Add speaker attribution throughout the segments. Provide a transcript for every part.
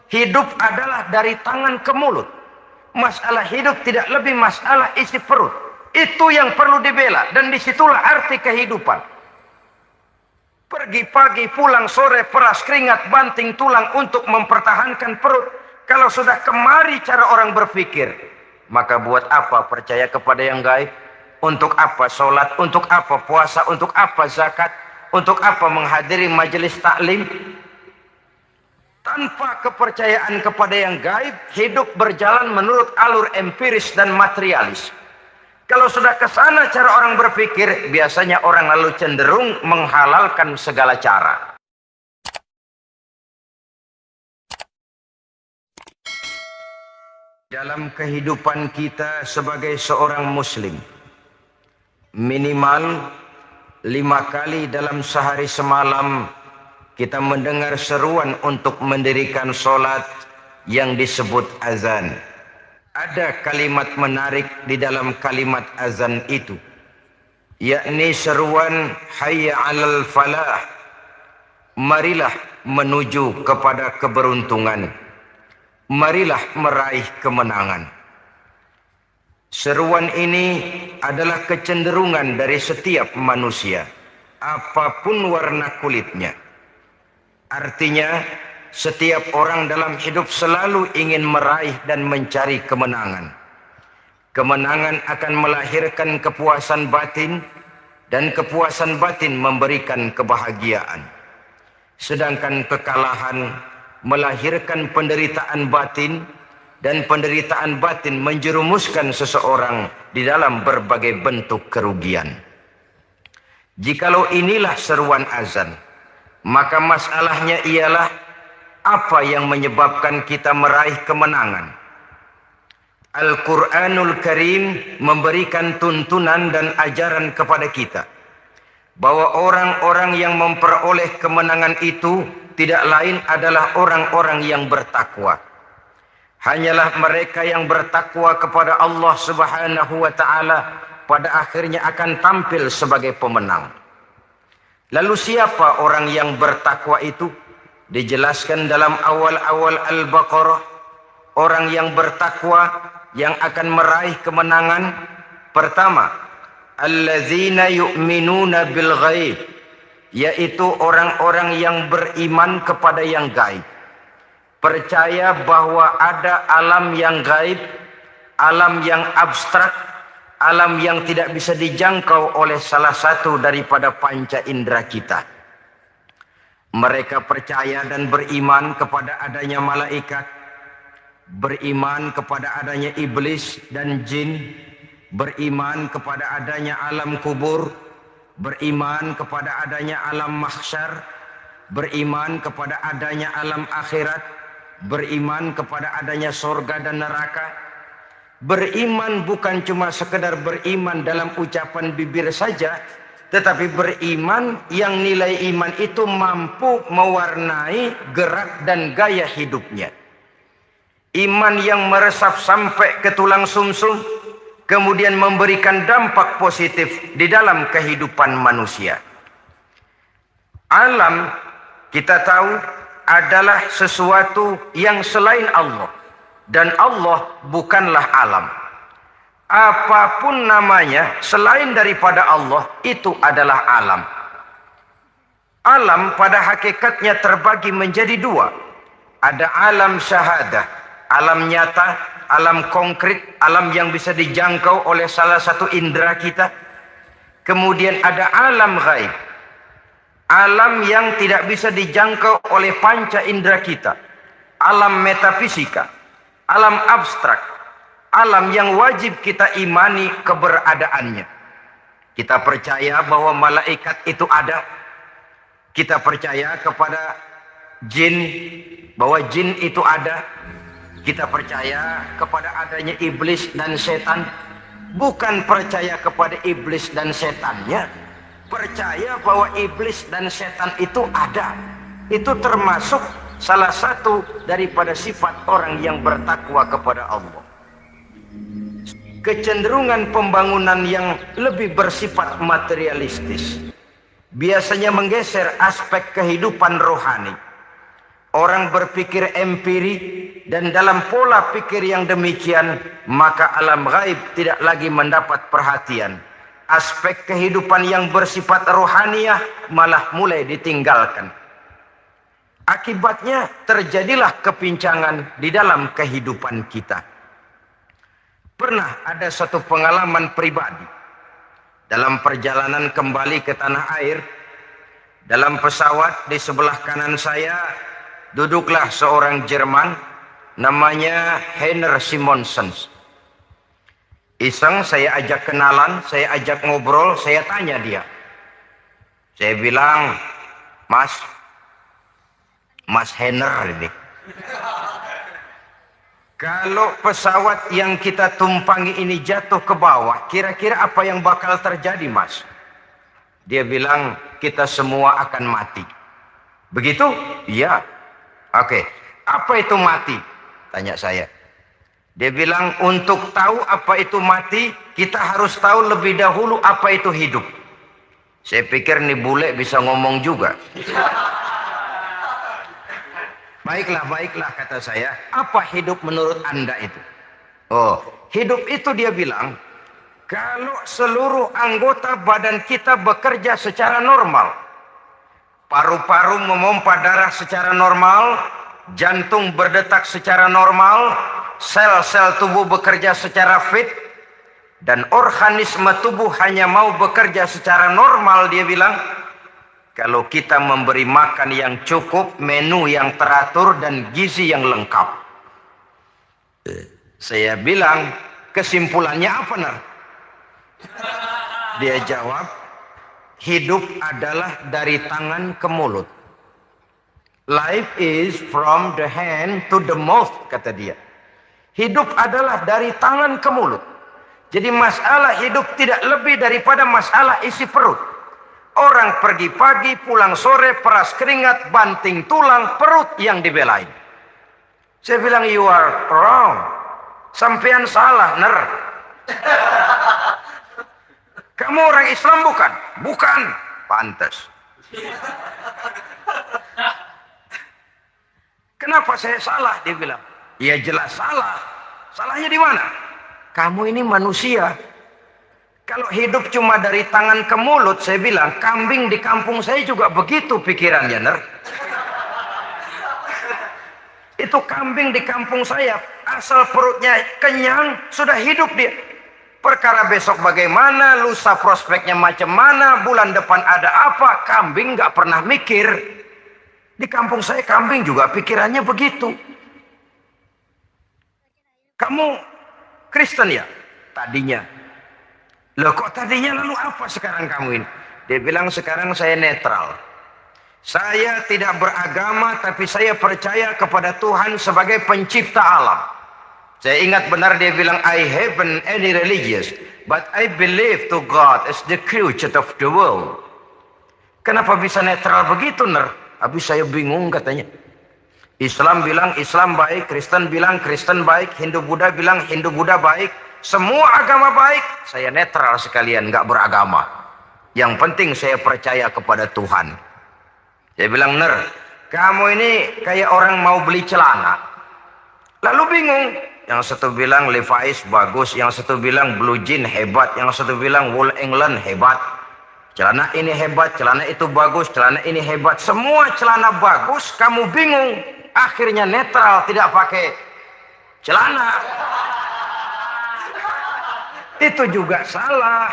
Speaker 1: Hidup adalah dari tangan ke mulut. Masalah hidup tidak lebih masalah isi perut. Itu yang perlu dibela, dan disitulah arti kehidupan. Pergi pagi, pulang sore, peras keringat, banting tulang untuk mempertahankan perut. Kalau sudah kemari cara orang berpikir, maka buat apa percaya kepada yang gaib? Untuk apa sholat? Untuk apa puasa? Untuk apa zakat? Untuk apa menghadiri majelis taklim? Tanpa kepercayaan kepada yang gaib, hidup berjalan menurut alur empiris dan materialis. Kalau sudah ke sana cara orang berpikir, biasanya orang lalu cenderung menghalalkan segala cara. Dalam kehidupan kita sebagai seorang muslim, minimal 5 kali dalam sehari semalam kita mendengar seruan untuk mendirikan sholat yang disebut azan. Ada kalimat menarik di dalam kalimat azan itu, yakni seruan hayya 'alal falah, marilah menuju kepada keberuntungan, marilah meraih kemenangan. Seruan ini adalah kecenderungan dari setiap manusia, apapun warna kulitnya. Artinya, setiap orang dalam hidup selalu ingin meraih dan mencari kemenangan. Kemenangan akan melahirkan kepuasan batin, dan kepuasan batin memberikan kebahagiaan. Sedangkan kekalahan melahirkan penderitaan batin, dan penderitaan batin menjerumuskan seseorang di dalam berbagai bentuk kerugian. Jikalau inilah seruan azan, maka masalahnya ialah apa yang menyebabkan kita meraih kemenangan. Al-Quranul Karim memberikan tuntunan dan ajaran kepada kita bahwa orang-orang yang memperoleh kemenangan itu tidak lain adalah orang-orang yang bertakwa. Hanyalah mereka yang bertakwa kepada Allah Subhanahu wa ta'ala pada akhirnya akan tampil sebagai pemenang. Lalu siapa orang yang bertakwa itu? Dijelaskan dalam awal-awal Al-Baqarah. Orang yang bertakwa yang akan meraih kemenangan, pertama, allazina yu'minuna bil ghaib, yaitu orang-orang yang beriman kepada yang gaib. Percaya bahwa ada alam yang gaib, alam yang abstrak, alam yang tidak bisa dijangkau oleh salah satu daripada panca indera kita. Mereka percaya dan beriman kepada adanya malaikat, beriman kepada adanya iblis dan jin, beriman kepada adanya alam kubur, beriman kepada adanya alam mahsyar, beriman kepada adanya alam akhirat, beriman kepada adanya surga dan neraka. Beriman bukan cuma sekedar beriman dalam ucapan bibir saja, tetapi beriman yang nilai iman itu mampu mewarnai gerak dan gaya hidupnya. Iman yang meresap sampai ke tulang sumsum, kemudian memberikan dampak positif di dalam kehidupan manusia. Alam, kita tahu, adalah sesuatu yang selain Allah. Dan Allah bukanlah alam. Apapun namanya selain daripada Allah, itu adalah alam. Alam pada hakikatnya terbagi menjadi dua. Ada alam syahadah, alam nyata, alam konkret, alam yang bisa dijangkau oleh salah satu indera kita. Kemudian ada alam ghaib, alam yang tidak bisa dijangkau oleh panca indera kita. Alam metafisika, alam abstrak, alam yang wajib kita imani keberadaannya. Kita percaya bahwa malaikat itu ada. Kita percaya kepada jin, bahwa jin itu ada. Kita percaya kepada adanya iblis dan setan. Bukan percaya kepada iblis dan setannya, percaya bahwa iblis dan setan itu ada. Itu termasuk salah satu daripada sifat orang yang bertakwa kepada Allah. Kecenderungan pembangunan yang lebih bersifat materialistis biasanya menggeser aspek kehidupan rohani. orang berpikir empiri, dan dalam pola pikir yang demikian, maka alam gaib tidak lagi mendapat perhatian. Aspek kehidupan yang bersifat rohaniah malah mulai ditinggalkan. Akibatnya terjadilah kepincangan di dalam kehidupan kita. Pernah ada satu pengalaman pribadi. Dalam perjalanan kembali ke tanah air, dalam pesawat di sebelah kanan saya duduklah seorang Jerman namanya Heiner Simonsen. Iseng saya ajak kenalan, saya ajak ngobrol, saya tanya dia. Saya bilang, Mas Heiner ini, kalau pesawat yang kita tumpangi ini jatuh ke bawah, kira-kira apa yang bakal terjadi, Mas? Dia bilang, kita semua akan mati. Begitu? Iya. Oke. Apa itu mati? Tanya saya. Dia bilang, untuk tahu apa itu mati, kita harus tahu lebih dahulu apa itu hidup. Saya pikir nih bule bisa ngomong juga. Baiklah, kata saya. Apa hidup menurut Anda itu? Oh, hidup itu dia bilang, kalau seluruh anggota badan kita bekerja secara normal. Paru-paru memompa darah secara normal, jantung berdetak secara normal, sel-sel tubuh bekerja secara fit, dan organisme tubuh hanya mau bekerja secara normal, dia bilang. Kalau kita memberi makan yang cukup, menu yang teratur, dan gizi yang lengkap. Saya bilang, kesimpulannya apa, Nar? Dia jawab, hidup adalah dari tangan ke mulut. Life is from the hand to the mouth, kata dia. Hidup adalah dari tangan ke mulut. Jadi masalah hidup tidak lebih daripada masalah isi perut. Orang pergi pagi, pulang sore, peras keringat, banting tulang, perut yang dibelain. Saya bilang, you are wrong. Sampean salah, Ner. Kamu orang Islam bukan? Bukan. Pantas. Kenapa saya salah? Dia bilang. Ya jelas salah. Salahnya di mana? Kamu ini manusia. Kalau hidup cuma dari tangan ke mulut, saya bilang, kambing di kampung saya juga begitu pikirannya, Ner. Itu kambing di kampung saya, asal perutnya kenyang, sudah hidup dia. Perkara besok bagaimana, lusa prospeknya macam mana, bulan depan ada apa, kambing nggak pernah mikir. Di kampung saya kambing juga pikirannya begitu. Kamu Kristen ya? Tadinya. Loh kok tadinya lalu apa sekarang kamu ini? Dia bilang sekarang saya netral. Saya tidak beragama tapi saya percaya kepada Tuhan sebagai pencipta alam. Saya ingat benar dia bilang I haven't any religious but I believe to God as the creator of the world. Kenapa bisa netral begitu, Ner? Habis saya bingung katanya. Islam bilang Islam baik, Kristen bilang Kristen baik, Hindu Buddha bilang Hindu Buddha baik. Semua agama baik, saya netral sekalian, nggak beragama. Yang penting saya percaya kepada Tuhan. Saya bilang, Ner, kamu ini kayak orang mau beli celana. Lalu bingung. Yang satu bilang Levi's bagus, yang satu bilang Blue Jean hebat, yang satu bilang Wool England hebat. Celana ini hebat, celana itu bagus, celana ini hebat. Semua celana bagus, kamu bingung. Akhirnya netral, tidak pakai celana. Itu juga salah.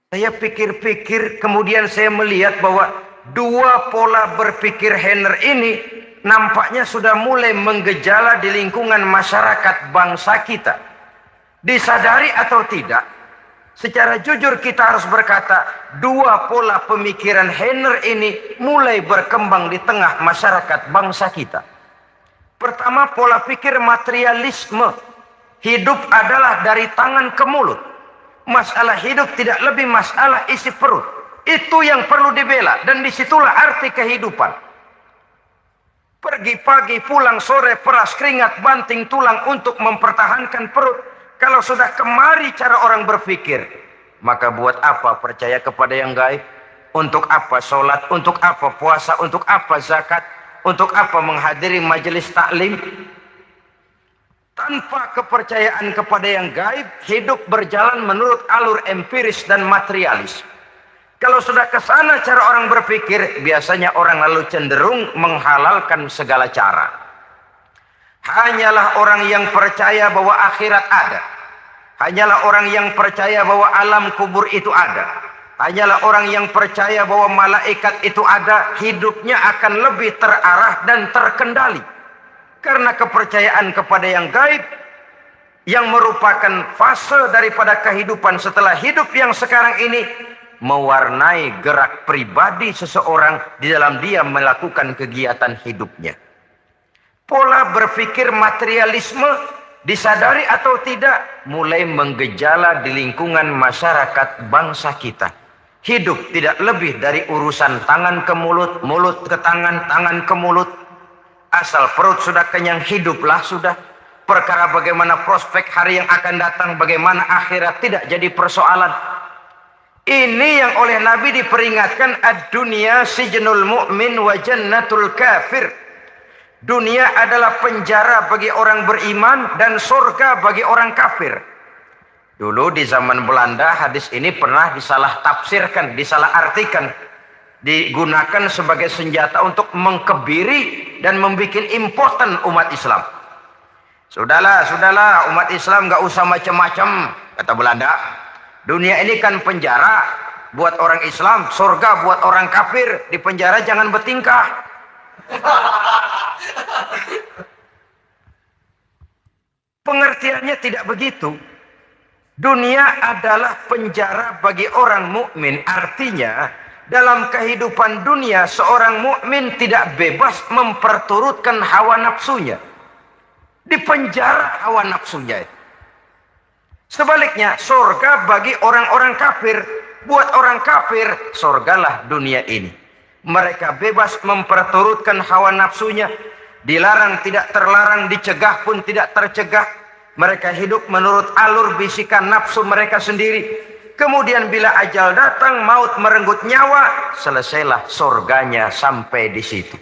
Speaker 1: Saya pikir-pikir, kemudian saya melihat bahwa dua pola berpikir Heiner ini nampaknya sudah mulai menggejala di lingkungan masyarakat bangsa kita. Disadari atau tidak, secara jujur kita harus berkata, dua pola pemikiran Heiner ini mulai berkembang di tengah masyarakat bangsa kita. Pertama, pola pikir materialisme. Hidup adalah dari tangan ke mulut. Masalah hidup tidak lebih masalah isi perut. Itu yang perlu dibela. Dan disitulah arti kehidupan. Pergi pagi, pulang sore, peras keringat, banting tulang untuk mempertahankan perut. Kalau sudah kemari cara orang berpikir, maka buat apa percaya kepada yang gaib? Untuk apa sholat? Untuk apa puasa? Untuk apa zakat? Untuk apa menghadiri majelis taklim? Tanpa kepercayaan kepada yang gaib, hidup berjalan menurut alur empiris dan materialis. Kalau sudah ke sana cara orang berpikir, biasanya orang lalu cenderung menghalalkan segala cara. Hanyalah orang yang percaya bahwa akhirat ada. Hanyalah orang yang percaya bahwa alam kubur itu ada. Hanyalah orang yang percaya bahwa malaikat itu ada, hidupnya akan lebih terarah dan terkendali. Karena kepercayaan kepada yang gaib, yang merupakan fase daripada kehidupan setelah hidup yang sekarang ini, mewarnai gerak pribadi seseorang di dalam dia melakukan kegiatan hidupnya. Pola berpikir materialisme, disadari atau tidak, mulai menggejala di lingkungan masyarakat bangsa kita. Hidup tidak lebih dari urusan tangan ke mulut, mulut ke tangan, tangan ke mulut. Asal perut sudah kenyang, hiduplah sudah. Perkara bagaimana prospek hari yang akan datang, bagaimana akhirat tidak jadi persoalan. Ini yang oleh Nabi diperingatkan, ad-dunya sijnul mu'min wa jannatul kafir. Dunia adalah penjara bagi orang beriman dan surga bagi orang kafir. Dulu di zaman Belanda hadis ini pernah disalah tafsirkan, disalah artikan, digunakan sebagai senjata untuk mengkebiri dan membuat impoten umat Islam. Sudahlah umat Islam gak usah macam-macam, kata Belanda. Dunia ini kan penjara buat orang Islam, surga buat orang kafir. Di penjara jangan bertingkah. Pengertiannya tidak begitu. Dunia adalah penjara bagi orang mukmin. Artinya dalam kehidupan dunia seorang mukmin tidak bebas memperturutkan hawa nafsunya. Di penjara hawa nafsunya. Sebaliknya surga bagi orang-orang kafir. Buat orang kafir surgalah dunia ini. Mereka bebas memperturutkan hawa nafsunya. Dilarang tidak terlarang, dicegah pun tidak tercegah. Mereka hidup menurut alur bisikan nafsu mereka sendiri. Kemudian bila ajal datang, maut merenggut nyawa, selesailah surganya sampai di situ.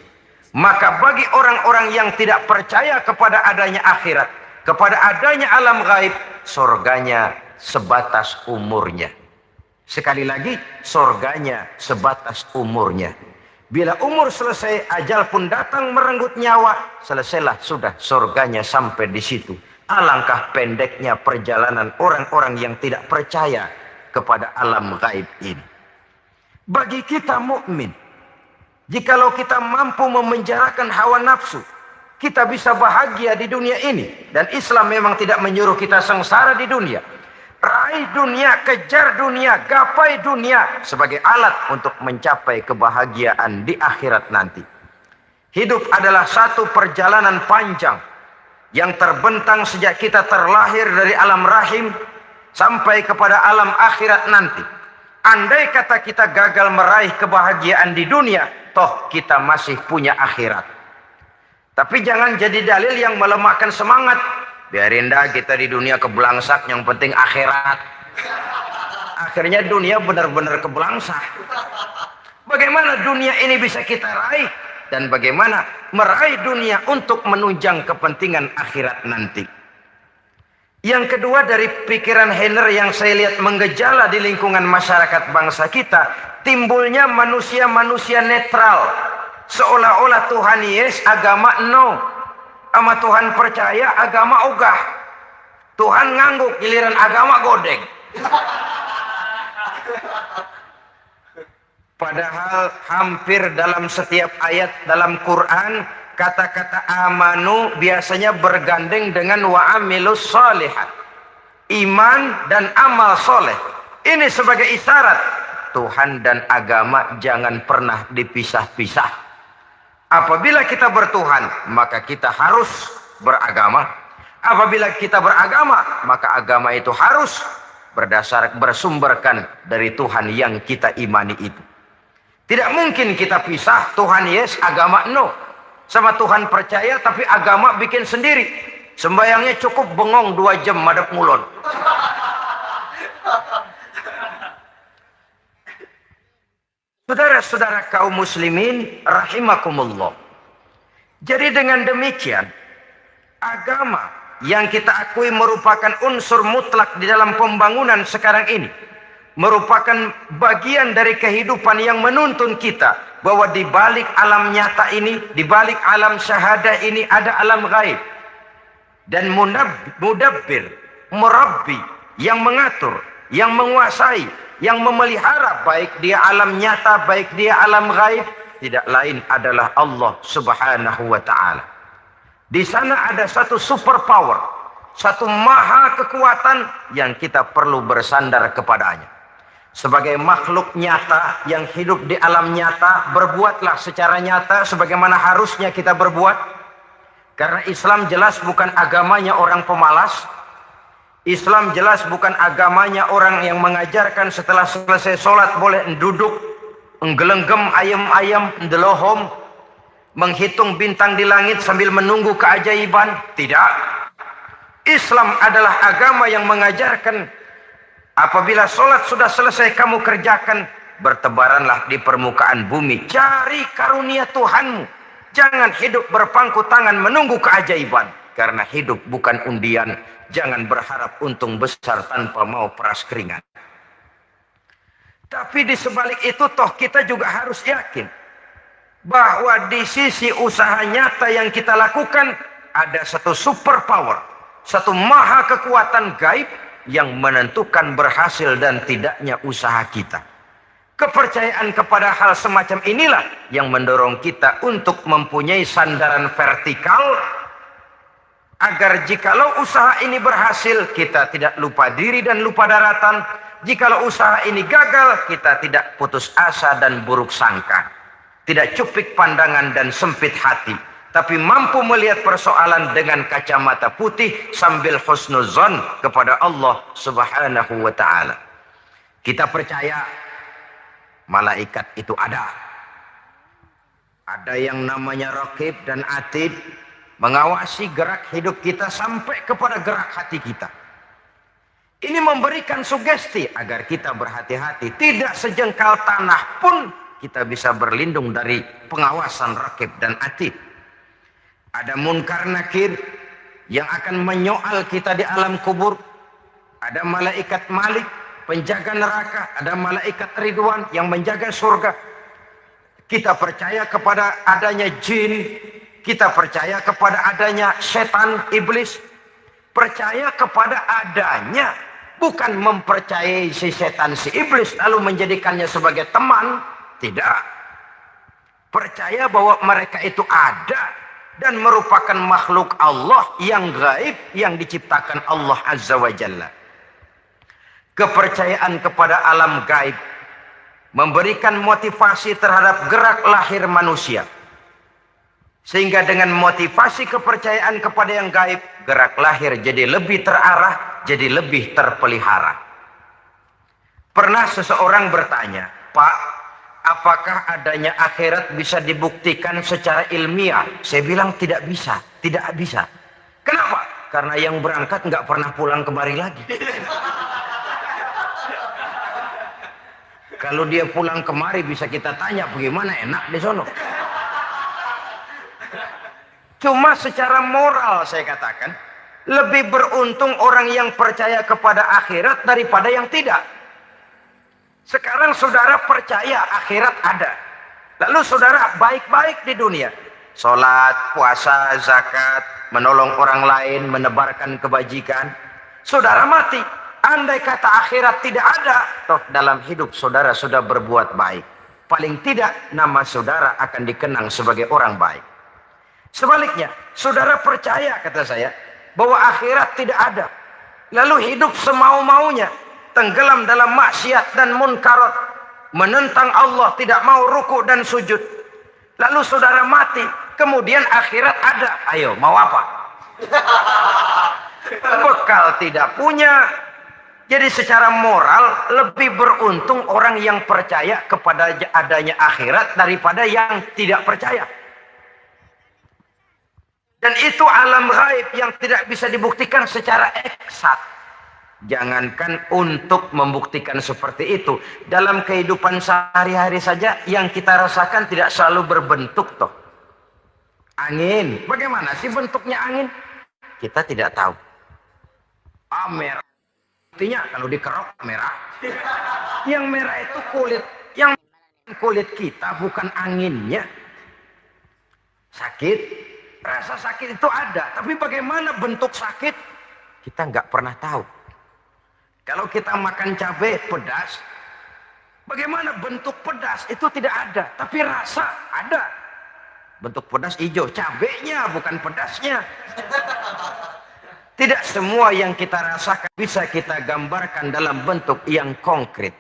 Speaker 1: Maka bagi orang-orang yang tidak percaya kepada adanya akhirat, kepada adanya alam gaib, surganya sebatas umurnya. Sekali lagi, surganya sebatas umurnya. Bila umur selesai, ajal pun datang merenggut nyawa, selesailah sudah surganya sampai di situ. Alangkah pendeknya perjalanan orang-orang yang tidak percaya kepada alam gaib ini. Bagi kita mukmin, jikalau kita mampu memenjarakan hawa nafsu, kita bisa bahagia di dunia ini. Dan Islam memang tidak menyuruh kita sengsara di dunia. Raih dunia, kejar dunia, gapai dunia sebagai alat untuk mencapai kebahagiaan di akhirat nanti. Hidup adalah satu perjalanan panjang yang terbentang sejak kita terlahir dari alam rahim sampai kepada alam akhirat nanti. Andai kata kita gagal meraih kebahagiaan di dunia, toh kita masih punya akhirat. Tapi jangan jadi dalil yang melemahkan semangat. Biarin dah kita di dunia kebelangsak, yang penting akhirat. Akhirnya dunia benar-benar kebelangsak. Bagaimana dunia ini bisa kita raih? Dan bagaimana meraih dunia untuk menunjang kepentingan akhirat nanti. Yang kedua, dari pikiran Henner yang saya lihat menggejala di lingkungan masyarakat bangsa kita, timbulnya manusia-manusia netral. Seolah-olah Tuhan yes, agama no. Sama Tuhan percaya, agama ogah. Tuhan ngangguk, giliran agama godeng. Padahal hampir dalam setiap ayat dalam Quran, kata-kata amanu biasanya bergandeng dengan wa'amilus sholihat. Iman dan amal soleh. Ini sebagai isyarat Tuhan dan agama jangan pernah dipisah-pisah. Apabila kita bertuhan, maka kita harus beragama. Apabila kita beragama, maka agama itu harus bersumberkan dari Tuhan yang kita imani itu. Tidak mungkin kita pisah, Tuhan yes, agama no. Sama Tuhan percaya tapi agama bikin sendiri. Sembayangnya cukup bengong 2 jam madep mulon. Saudara-saudara kaum muslimin rahimakumullah. Jadi dengan demikian, agama yang kita akui merupakan unsur mutlak di dalam pembangunan sekarang ini, merupakan bagian dari kehidupan yang menuntun kita bahwa di balik alam nyata ini, di balik alam syahadah ini ada alam gaib. Dan mudabbir, murabbi, yang mengatur, yang menguasai, yang memelihara baik dia alam nyata, baik dia alam gaib, tidak lain adalah Allah Subhanahu wa taala. Di sana ada satu super power, satu maha kekuatan yang kita perlu bersandar kepadanya. Sebagai makhluk nyata yang hidup di alam nyata, berbuatlah secara nyata sebagaimana harusnya kita berbuat. Karena Islam jelas bukan agamanya orang pemalas. Islam jelas bukan agamanya orang yang mengajarkan setelah selesai sholat boleh duduk, nggelenggem ayam-ayam, ndelohom, menghitung bintang di langit sambil menunggu keajaiban. Tidak. Islam adalah agama yang mengajarkan apabila sholat sudah selesai kamu kerjakan, bertebaranlah di permukaan bumi, cari karunia Tuhanmu. Jangan hidup berpangku tangan menunggu keajaiban. Karena hidup bukan undian. Jangan berharap untung besar tanpa mau peras keringat. Tapi di sebalik itu toh kita juga harus yakin bahwa di sisi usaha nyata yang kita lakukan ada satu super power, satu maha kekuatan gaib yang menentukan berhasil dan tidaknya usaha kita. Kepercayaan kepada hal semacam inilah yang mendorong kita untuk mempunyai sandaran vertikal agar jikalau usaha ini berhasil kita tidak lupa diri dan lupa daratan. Jikalau usaha ini gagal kita tidak putus asa dan buruk sangka, tidak cupik pandangan dan sempit hati, tapi mampu melihat persoalan dengan kacamata putih sambil husnuzon kepada Allah Subhanahu wa taala. Kita percaya malaikat itu ada. Ada yang namanya raqib dan atid, mengawasi gerak hidup kita sampai kepada gerak hati kita. Ini memberikan sugesti agar kita berhati-hati. Tidak sejengkal tanah pun kita bisa berlindung dari pengawasan raqib dan atid. Ada munkar nakir yang akan menyoal kita di alam kubur. Ada malaikat malik, penjaga neraka, ada malaikat Ridwan yang menjaga surga. Kita percaya kepada adanya jin, kita percaya kepada adanya setan, iblis. Percaya kepada adanya, bukan mempercayai si setan, si iblis lalu menjadikannya sebagai teman. Tidak. Percaya bahwa mereka itu ada dan merupakan makhluk Allah yang gaib yang diciptakan Allah Azza wa Jalla. Kepercayaan kepada alam gaib memberikan motivasi terhadap gerak lahir manusia. Sehingga dengan motivasi kepercayaan kepada yang gaib, gerak lahir jadi lebih terarah, jadi lebih terpelihara. Pernah seseorang bertanya, "Pak, apakah adanya akhirat bisa dibuktikan secara ilmiah?" Saya bilang tidak bisa, tidak bisa. Kenapa? Karena yang berangkat nggak pernah pulang kemari lagi. Kalau dia pulang kemari bisa kita tanya bagaimana enak di sono. Cuma secara moral saya katakan, lebih beruntung orang yang percaya kepada akhirat daripada yang tidak. Sekarang saudara percaya akhirat ada. Lalu saudara baik-baik di dunia. Sholat, puasa, zakat, menolong orang lain, menebarkan kebajikan. Saudara mati. Andai kata akhirat tidak ada, toh dalam hidup saudara sudah berbuat baik. Paling tidak nama saudara akan dikenang sebagai orang baik. Sebaliknya, saudara percaya kata saya bahwa akhirat tidak ada. Lalu hidup semau-maunya, tenggelam dalam maksiat dan munkarat, menentang Allah, tidak mau ruku dan sujud. Lalu saudara mati, kemudian akhirat ada. Ayo, mau apa? Bekal tidak punya. Jadi secara moral lebih beruntung orang yang percaya kepada adanya akhirat daripada yang tidak percaya. Dan itu alam gaib yang tidak bisa dibuktikan secara eksat. Jangankan untuk membuktikan seperti itu, dalam kehidupan sehari-hari saja yang kita rasakan tidak selalu berbentuk toh. Angin, bagaimana sih bentuknya angin? Kita tidak tahu. Merah, artinya kalau dikerok merah. Yang merah itu kulit, yang kulit kita bukan anginnya. Sakit, rasa sakit itu ada, tapi bagaimana bentuk sakit? Kita nggak pernah tahu. Kalau kita makan cabai pedas, bagaimana bentuk pedas? Itu tidak ada, tapi rasa ada. Bentuk pedas hijau, cabainya bukan pedasnya. Tidak semua yang kita rasakan bisa kita gambarkan dalam bentuk yang konkret.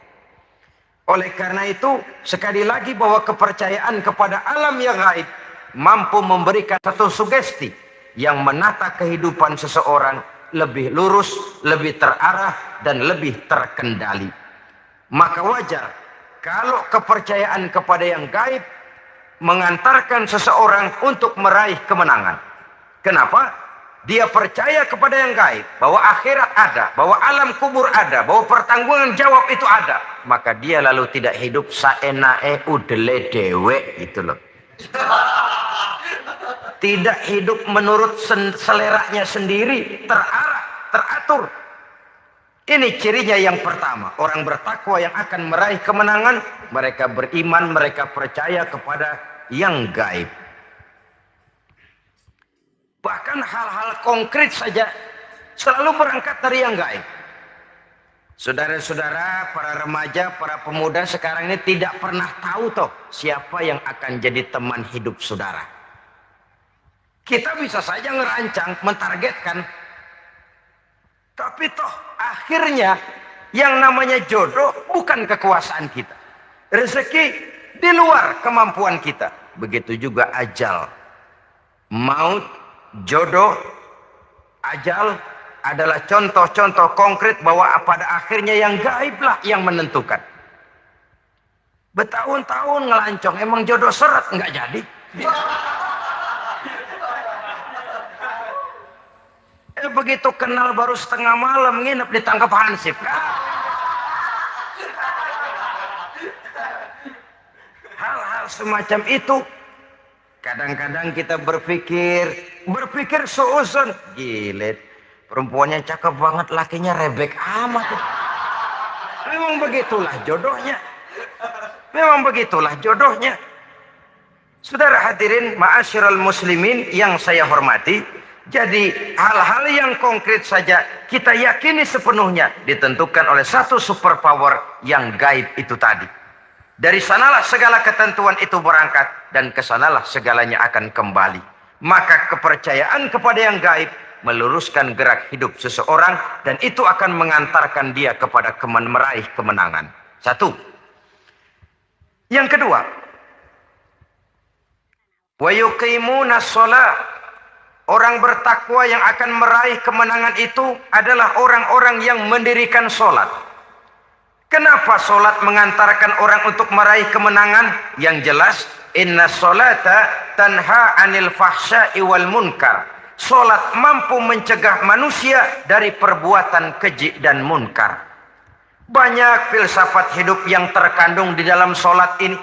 Speaker 1: Oleh karena itu, sekali lagi bahwa kepercayaan kepada alam yang gaib mampu memberikan satu sugesti yang menata kehidupan seseorang lebih lurus, lebih terarah, dan lebih terkendali. Maka wajar kalau kepercayaan kepada yang gaib mengantarkan seseorang untuk meraih kemenangan. Kenapa? Dia percaya kepada yang gaib, bahwa akhirat ada, bahwa alam kubur ada, bahwa pertanggungan jawab itu ada. Maka dia lalu tidak hidup saenae udele dewe, gitu loh. Tidak hidup menurut seleranya sendiri, terarah, teratur. Ini cirinya yang pertama. Orang bertakwa yang akan meraih kemenangan, mereka beriman, mereka percaya kepada yang gaib. Bahkan hal-hal konkret saja selalu berangkat dari yang gaib. Saudara-saudara, para remaja, para pemuda sekarang ini tidak pernah tahu toh siapa yang akan jadi teman hidup saudara. Kita bisa saja ngerancang, mentargetkan. Tapi toh akhirnya yang namanya jodoh bukan kekuasaan kita. Rezeki di luar kemampuan kita. Begitu juga ajal. Maut, jodoh, ajal adalah contoh-contoh konkret bahwa pada akhirnya yang gaiblah yang menentukan. Bertahun-tahun ngelancong, emang jodoh seret, nggak jadi. Begitu kenal baru setengah malam nginep ditangkap hansip. Hal-hal semacam itu kadang-kadang kita berpikir seuzon, gilet, perempuannya cakep banget, lakinya rebek amat. Memang begitulah jodohnya. Memang begitulah jodohnya. Saudara hadirin ma'asyiral muslimin yang saya hormati, jadi hal-hal yang konkret saja kita yakini sepenuhnya ditentukan oleh satu superpower yang gaib itu tadi. Dari sanalah segala ketentuan itu berangkat dan kesanalah segalanya akan kembali. Maka kepercayaan kepada yang gaib meluruskan gerak hidup seseorang dan itu akan mengantarkan dia kepada meraih kemenangan. Satu. Yang kedua, wa yuqimuna shalah. Orang bertakwa yang akan meraih kemenangan itu adalah orang-orang yang mendirikan sholat. Kenapa sholat mengantarkan orang untuk meraih kemenangan? Yang jelas, inna sholata tanha anil fahsya'i wal munkar. Sholat mampu mencegah manusia dari perbuatan keji dan munkar. Banyak filsafat hidup yang terkandung di dalam sholat ini.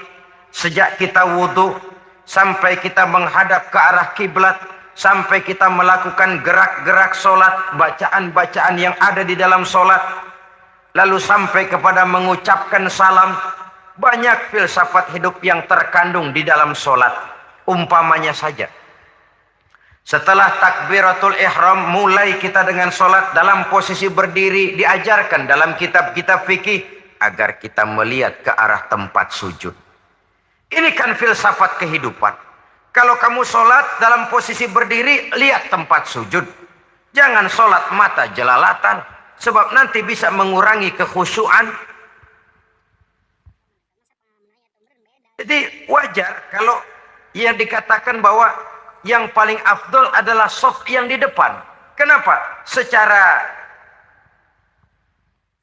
Speaker 1: Sejak kita wudhu, sampai kita menghadap ke arah kiblat, sampai kita melakukan gerak-gerak sholat, bacaan-bacaan yang ada di dalam sholat, lalu sampai kepada mengucapkan salam. Banyak filsafat hidup yang terkandung di dalam sholat. Umpamanya saja, setelah takbiratul ihram, mulai kita dengan sholat dalam posisi berdiri, diajarkan dalam kitab-kitab fikih agar kita melihat ke arah tempat sujud. Ini kan filsafat kehidupan. Kalau kamu sholat dalam posisi berdiri, lihat tempat sujud. Jangan sholat mata jelalatan, sebab nanti bisa mengurangi kekhusyuan. Jadi wajar kalau yang dikatakan bahwa yang paling afdol adalah shaf yang di depan. Kenapa? Secara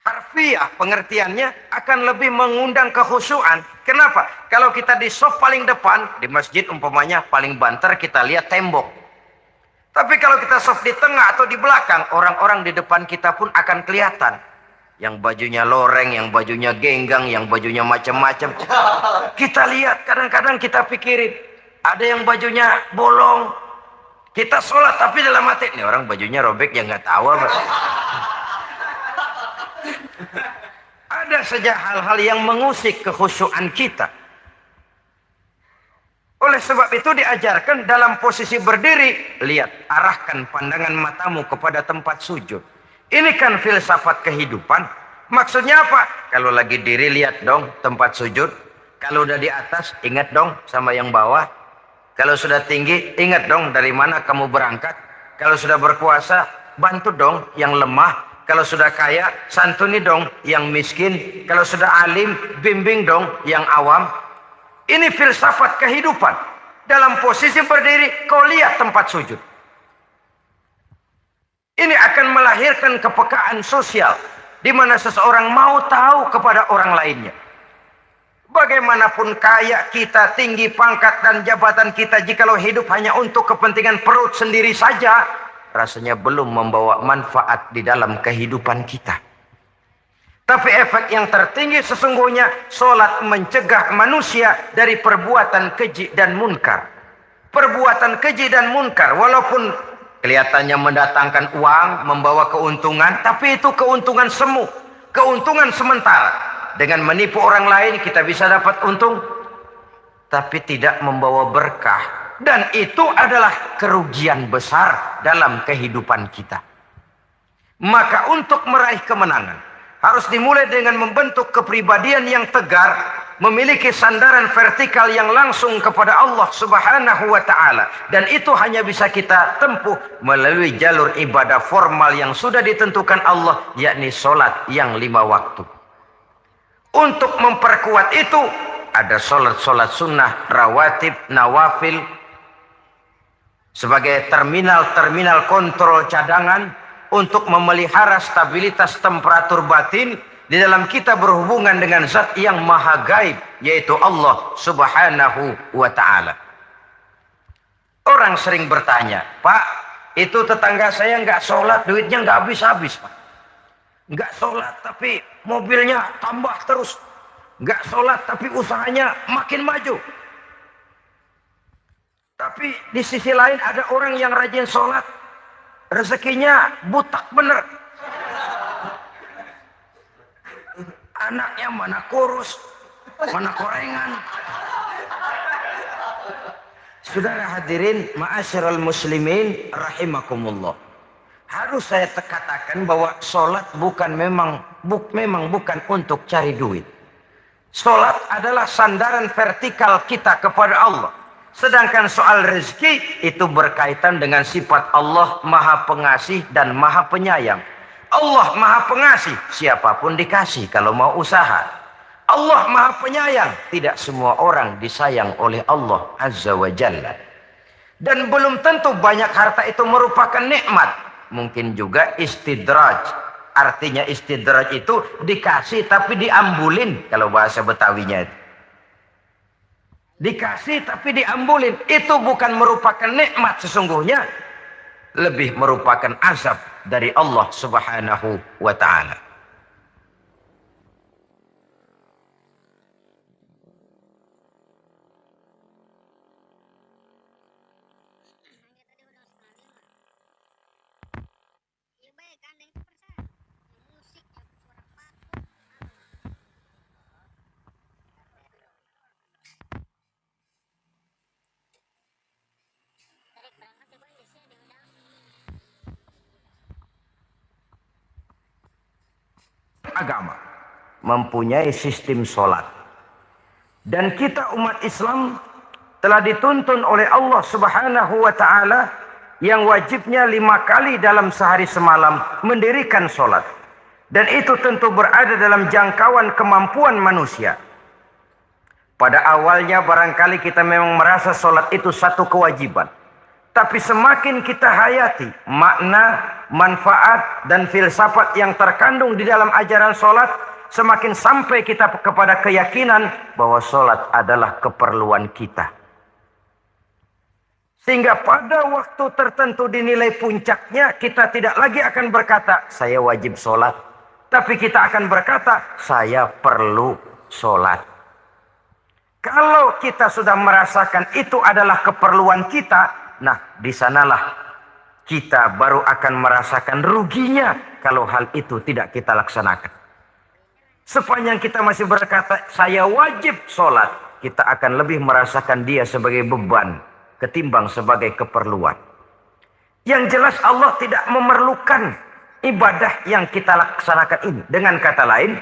Speaker 1: harfiah pengertiannya akan lebih mengundang kekhusyuan. Kenapa? Kalau kita di shaf paling depan, di masjid umpamanya paling banter kita lihat tembok. Tapi kalau kita soft di tengah atau di belakang, orang-orang di depan kita pun akan kelihatan. Yang bajunya loreng, yang bajunya genggang, yang bajunya macam-macam. Kita lihat, kadang-kadang kita pikirin. Ada yang bajunya bolong. Kita sholat tapi dalam hati, ini orang bajunya robek yang nggak tahu apa. Ada saja hal-hal yang mengusik kekhusyuan kita. Oleh sebab itu diajarkan dalam posisi berdiri, lihat, arahkan pandangan matamu kepada tempat sujud. Ini kan filsafat kehidupan. Maksudnya apa? Kalau lagi diri, lihat dong tempat sujud. Kalau udah di atas, ingat dong sama yang bawah. Kalau sudah tinggi, ingat dong dari mana kamu berangkat. Kalau sudah berkuasa, bantu dong yang lemah. Kalau sudah kaya, santuni dong yang miskin. Kalau sudah alim, bimbing dong yang awam. Ini filsafat kehidupan. Dalam posisi berdiri, kau lihat tempat sujud. Ini akan melahirkan kepekaan sosial, di mana seseorang mau tahu kepada orang lainnya. Bagaimanapun kaya kita, tinggi pangkat dan jabatan kita, jikalau hidup hanya untuk kepentingan perut sendiri saja, rasanya belum membawa manfaat di dalam kehidupan kita. Tapi efek yang tertinggi sesungguhnya, sholat mencegah manusia dari perbuatan keji dan munkar. Perbuatan keji dan munkar, walaupun kelihatannya mendatangkan uang, membawa keuntungan, tapi itu keuntungan semu, keuntungan sementara. Dengan menipu orang lain kita bisa dapat untung, tapi tidak membawa berkah. Dan itu adalah kerugian besar dalam kehidupan kita. Maka untuk meraih kemenangan, harus dimulai dengan membentuk kepribadian yang tegar, memiliki sandaran vertikal yang langsung kepada Allah Subhanahu wa ta'ala. Dan itu hanya bisa kita tempuh melalui jalur ibadah formal yang sudah ditentukan Allah, yakni sholat yang 5 waktu. Untuk memperkuat itu, ada sholat-sholat sunnah, rawatib, nawafil, sebagai terminal-terminal kontrol cadangan, untuk memelihara stabilitas temperatur batin di dalam kita berhubungan dengan zat yang maha gaib, yaitu Allah Subhanahu wa ta'ala. Orang sering bertanya, Pak, itu tetangga saya nggak sholat, duitnya nggak habis-habis, Pak. Nggak sholat tapi mobilnya tambah terus. Nggak sholat tapi usahanya makin maju. Tapi di sisi lain ada orang yang rajin sholat, rezekinya butak bener. Anaknya mana kurus, mana korengan. Saudara hadirin, ma'asyiral muslimin rahimakumullah. Harus saya katakan bahwa sholat memang bukan untuk cari duit. Sholat adalah sandaran vertikal kita kepada Allah. Sedangkan soal rezeki itu berkaitan dengan sifat Allah maha pengasih dan maha penyayang. Allah maha pengasih, siapapun dikasih kalau mau usaha. Allah maha penyayang, tidak semua orang disayang oleh Allah Azza wa Jalla. Dan belum tentu banyak harta itu merupakan nikmat. Mungkin juga istidraj. Artinya istidraj itu dikasih tapi diambulin, kalau bahasa Betawinya itu. Dikasih tapi diambulin, itu bukan merupakan nikmat sesungguhnya, lebih merupakan azab dari Allah Subhanahu wa ta'ala. Agama mempunyai sistem sholat, dan kita umat Islam telah dituntun oleh Allah Subhanahu wa ta'ala yang wajibnya 5 kali dalam sehari semalam mendirikan sholat, dan itu tentu berada dalam jangkauan kemampuan manusia. Pada awalnya barangkali kita memang merasa sholat itu satu kewajiban, tapi semakin kita hayati makna, manfaat dan filsafat yang terkandung di dalam ajaran sholat, semakin sampai kita kepada keyakinan bahwa sholat adalah keperluan kita. Sehingga pada waktu tertentu dinilai puncaknya, kita tidak lagi akan berkata, saya wajib sholat. Tapi kita akan berkata, saya perlu sholat. Kalau kita sudah merasakan itu adalah keperluan kita, nah di sanalah kita baru akan merasakan ruginya kalau hal itu tidak kita laksanakan. Sepanjang kita masih berkata, saya wajib sholat, kita akan lebih merasakan dia sebagai beban ketimbang sebagai keperluan. Yang jelas Allah tidak memerlukan ibadah yang kita laksanakan ini. Dengan kata lain,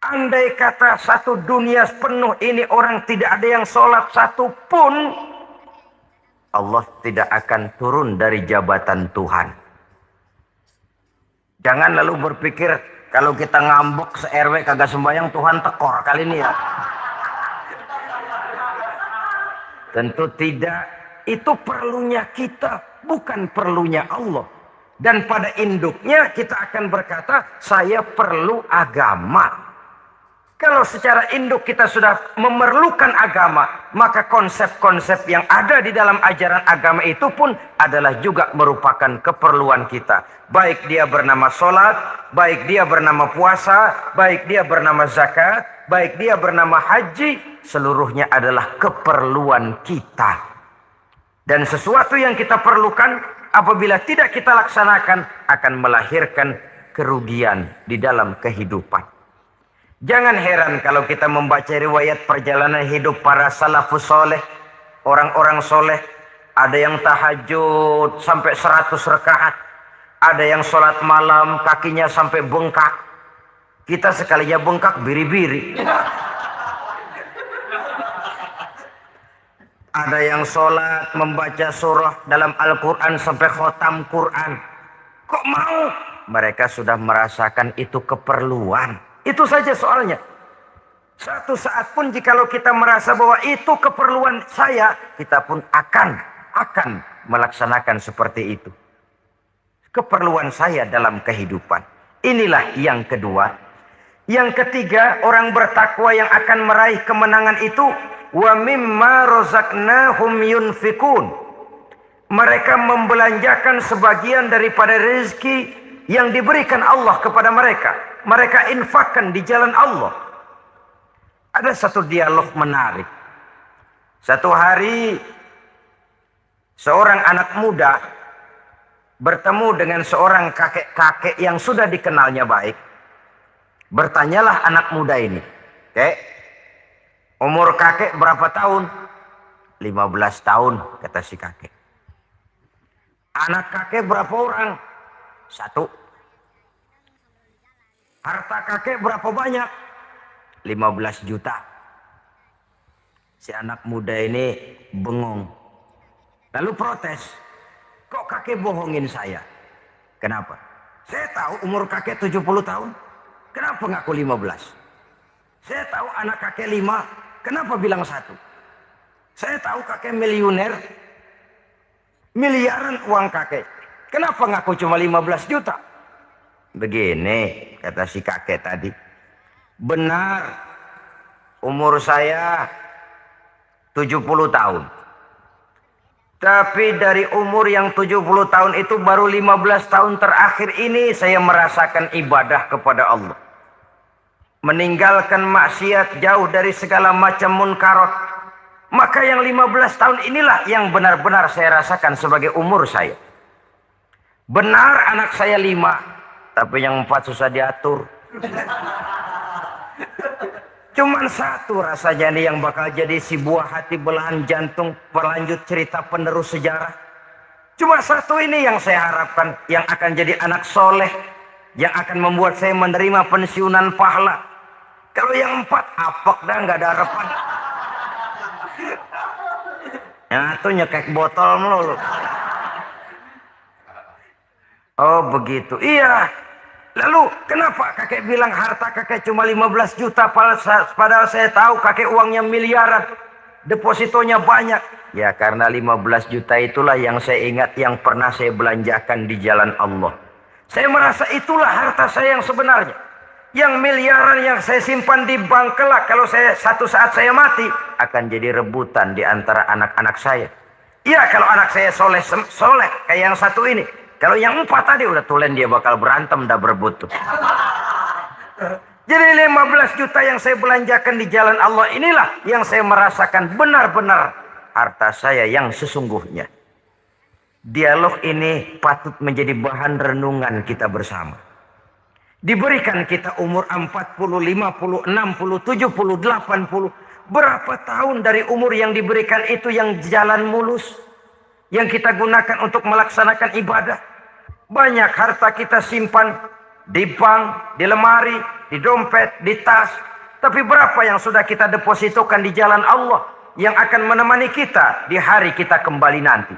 Speaker 1: andai kata satu dunia penuh ini orang tidak ada yang sholat satu pun, Allah tidak akan turun dari jabatan Tuhan. Jangan lalu berpikir kalau kita ngambek se-RW kagak sembahyang Tuhan tekor kali ini ya. Tentu tidak. Itu perlunya kita, bukan perlunya Allah. Dan pada induknya kita akan berkata, saya perlu agama. Kalau secara induk kita sudah memerlukan agama, maka konsep-konsep yang ada di dalam ajaran agama itu pun adalah juga merupakan keperluan kita. Baik dia bernama sholat, baik dia bernama puasa, baik dia bernama zakat, baik dia bernama haji, seluruhnya adalah keperluan kita. Dan sesuatu yang kita perlukan apabila tidak kita laksanakan akan melahirkan kerugian di dalam kehidupan. Jangan heran kalau kita membaca riwayat perjalanan hidup para salafus soleh, orang-orang soleh. Ada yang tahajud sampai 100 rakaat, ada yang sholat malam kakinya sampai bengkak. Kita sekalinya bengkak biri-biri. Ada yang sholat membaca surah dalam Al-Quran sampai khotam Quran. Kok mau? Mereka sudah merasakan itu keperluan. Itu saja soalnya. Satu saat pun jikalau kita merasa bahwa itu keperluan saya, kita pun akan melaksanakan seperti itu. Keperluan saya dalam kehidupan. Inilah yang kedua. Yang ketiga, orang bertakwa yang akan meraih kemenangan itu, wa mimma razaqnahum yunfikun. Mereka membelanjakan sebagian daripada rezeki yang diberikan Allah kepada mereka. Mereka infakkan di jalan Allah. Ada satu dialog menarik. Satu hari seorang anak muda bertemu dengan seorang kakek-kakek yang sudah dikenalnya baik. Bertanyalah anak muda ini, "Kek, umur kakek berapa tahun?" 15 tahun, kata si kakek. Anak kakek berapa orang? 1. Harta kakek berapa banyak? 15 juta. Si anak muda ini bengong. Lalu protes. Kok kakek bohongin saya? Kenapa? Saya tahu umur kakek 70 tahun. Kenapa ngaku 15? Saya tahu anak kakek 5. Kenapa bilang 1? Saya tahu kakek miliuner. Miliaran uang kakek. Kenapa ngaku cuma 15 juta? Begini, kata si kakek tadi. Benar, umur saya 70 tahun. Tapi dari umur yang 70 tahun itu baru 15 tahun terakhir ini saya merasakan ibadah kepada Allah. Meninggalkan maksiat, jauh dari segala macam munkarat. Maka yang 15 tahun inilah yang benar-benar saya rasakan sebagai umur saya. Benar anak saya 5. Tapi yang 4 susah diatur. Cuman 1 rasanya nih yang bakal jadi si buah hati belahan jantung berlanjut cerita penerus sejarah. Cuma 1 ini yang saya harapkan, yang akan jadi anak soleh, yang akan membuat saya menerima pensiunan pahala. Kalau yang 4 apok dah, nggak ada harapan. Yang itu nyekek botol melulu. Oh begitu, iya. Lalu kenapa kakek bilang harta kakek cuma 15 juta padahal saya tahu kakek uangnya miliaran, depositonya banyak? Ya karena 15 juta itulah yang saya ingat yang pernah saya belanjakan di jalan Allah. Saya merasa itulah harta saya yang sebenarnya. Yang miliaran yang saya simpan di bank kelak, kalau satu saat saya mati, akan jadi rebutan di antara anak-anak saya. Iya, kalau anak saya soleh kayak yang satu ini. Kalau yang 4 tadi udah tulen dia bakal berantem, dah berebut tuh. Jadi 15 juta yang saya belanjakan di jalan Allah inilah yang saya merasakan benar-benar harta saya yang sesungguhnya. Dialog ini patut menjadi bahan renungan kita bersama. Diberikan kita umur 40, 50, 60, 70, 80. Berapa tahun dari umur yang diberikan itu yang jalan mulus? Yang kita gunakan untuk melaksanakan ibadah. Banyak harta kita simpan di bank, di lemari, di dompet, di tas. Tapi berapa yang sudah kita depositokan di jalan Allah yang akan menemani kita di hari kita kembali nanti?